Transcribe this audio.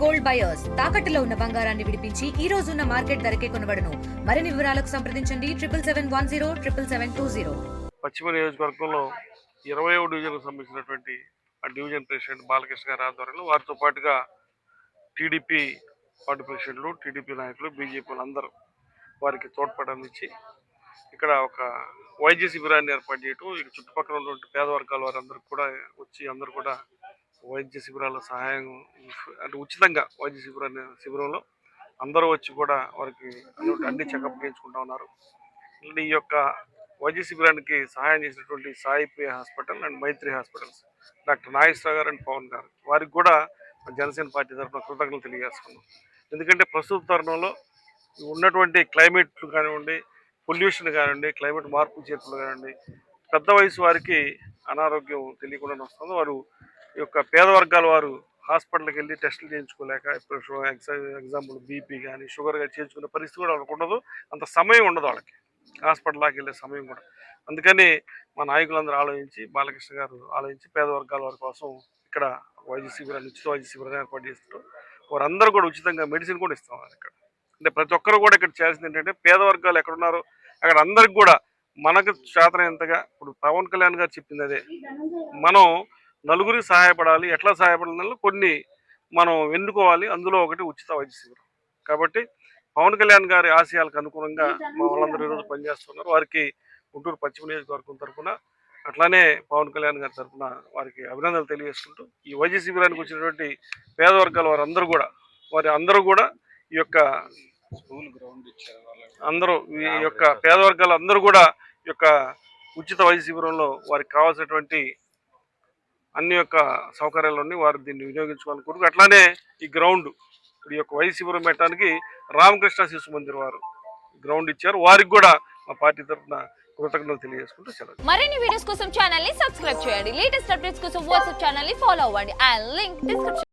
Gold buyers తాకట్టులో ఉన్న బంగారాన్ని విడిపించి ఈ రోజు ఉన్న మార్కెట్ ధరకే కొనబడును. మరిన్ని వివరాలకు సంప్రదించండి 7771077720. పశ్చిమ నియోజకవర్గంలో 20వ డివిజన్కు సంబంధించినటువంటి ఆ డివిజన్ ప్రెసిడెంట్ బాలకృష్ణ గారి ఆధ్వర్యంలో వారితో పాటుగా టీడీపీ వార్డు ప్రెసిడెంట్లు, టీడీపీ నాయకులు, బీజేపీలు అందరూ వారికి తోడ్పడాన్ని ఇచ్చి ఇక్కడ ఒక వైద్య శిబిరాన్ని ఏర్పాటు చేయటం, ఇక చుట్టుపక్కల ఉన్నటువంటి పేద వర్గాల వారందరికీ కూడా వచ్చి అందరూ కూడా వైద్య శిబిరాల సహాయం అంటే ఉచితంగా వైద్య శిబిరంలో అందరూ వచ్చి కూడా వారికి అన్ని చెకప్ చేయించుకుంటా ఉన్నారు. ఈ యొక్క వైద్య శిబిరానికి సహాయం చేసినటువంటి Saipriya hospital and Maitri hospitals doctor Nageswararao గారు అండ్ పవన్ గారు వారికి కూడా జనసేన పార్టీ తరఫున కృతజ్ఞతలు తెలియజేస్తున్నాం. ఎందుకంటే ప్రస్తుత తరుణంలో ఉన్నటువంటి క్లైమేట్లు కానివ్వండి, పొల్యూషన్ కానివ్వండి, క్లైమేట్ మార్పు చేర్పులు కానివ్వండి, పెద్ద వయసు వారికి అనారోగ్యం తెలియకుండా వస్తుంది. వారు ఈ యొక్క పేద వర్గాల వారు హాస్పిటల్కి వెళ్ళి టెస్టులు చేయించుకోలేక ఇప్పుడు ఎగ్జాంపుల్ బీపీ కానీ షుగర్ కానీ చేయించుకునే పరిస్థితి కూడా వాళ్ళకు ఉండదు, అంత సమయం ఉండదు వాళ్ళకి హాస్పిటల్కి వెళ్ళే సమయం కూడా. అందుకని మా నాయకులందరూ ఆలోచించి, బాలకృష్ణ గారు ఆలోచించి పేద వర్గాల వారి కోసం ఇక్కడ వైద్య శిబిరాన్ని, ఉచిత వైద్య శిబిరాన్ని ఏర్పాటు చేస్తూ వారందరూ కూడా ఉచితంగా మెడిసిన్ కూడా ఇస్తాం. ఇక్కడ అంటే ప్రతి ఒక్కరు కూడా ఇక్కడ చేయాల్సింది ఏంటంటే పేద వర్గాలు ఎక్కడున్నారో అక్కడ అందరికి కూడా మనకు చేతనైనంతగా, ఇప్పుడు పవన్ కళ్యాణ్ గారు చెప్పింది అదే, మనం నలుగురికి సహాయపడాలి. ఎట్లా సహాయపడాలి కొన్ని మనం ఎన్నుకోవాలి, అందులో ఒకటి ఉచిత వైద్య శిబిరం. కాబట్టి పవన్ కళ్యాణ్ గారి ఆశయాలకు అనుగుణంగా మా వాళ్ళందరూ ఈరోజు పనిచేస్తున్నారు. వారికి గుంటూరు పశ్చిమ నియోజకవర్గం తరఫున అట్లానే పవన్ కళ్యాణ్ గారి తరఫున వారికి అభినందనలు తెలియజేసుకుంటూ ఈ వైద్య శిబిరానికి వచ్చినటువంటి పేద వర్గాల వారందరూ కూడా ఈ యొక్క స్కూల్ గ్రౌండ్ ఇచ్చారు అందరూ ఈ యొక్క పేద వర్గాలు అందరూ కూడా ఈ యొక్క ఉచిత వైద్య శిబిరంలో వారికి కావాల్సినటువంటి అన్ని యొక్క సౌకర్యాలన్నీ వారు దీన్ని వినియోగించుకోవాలనుకుంటున్నారు. అట్లానే ఈ గ్రౌండ్ ఈ యొక్క వైద్య శిబిరం పెట్టడానికి రామకృష్ణ శిశు మందిర్ వారు గ్రౌండ్ ఇచ్చారు. వారికి కూడా మా పార్టీ తరఫున కృతజ్ఞతలు తెలియజేసుకుంటూ సెలవు. మరిన్ని వీడియోస్ కోసం ఛానల్ ని సబ్స్క్రైబ్ చేయండి. లేటెస్ట్ అప్డేట్స్ కోసం వాట్సాప్ ఛానల్ ని ఫాలో అవ్వండి. And link description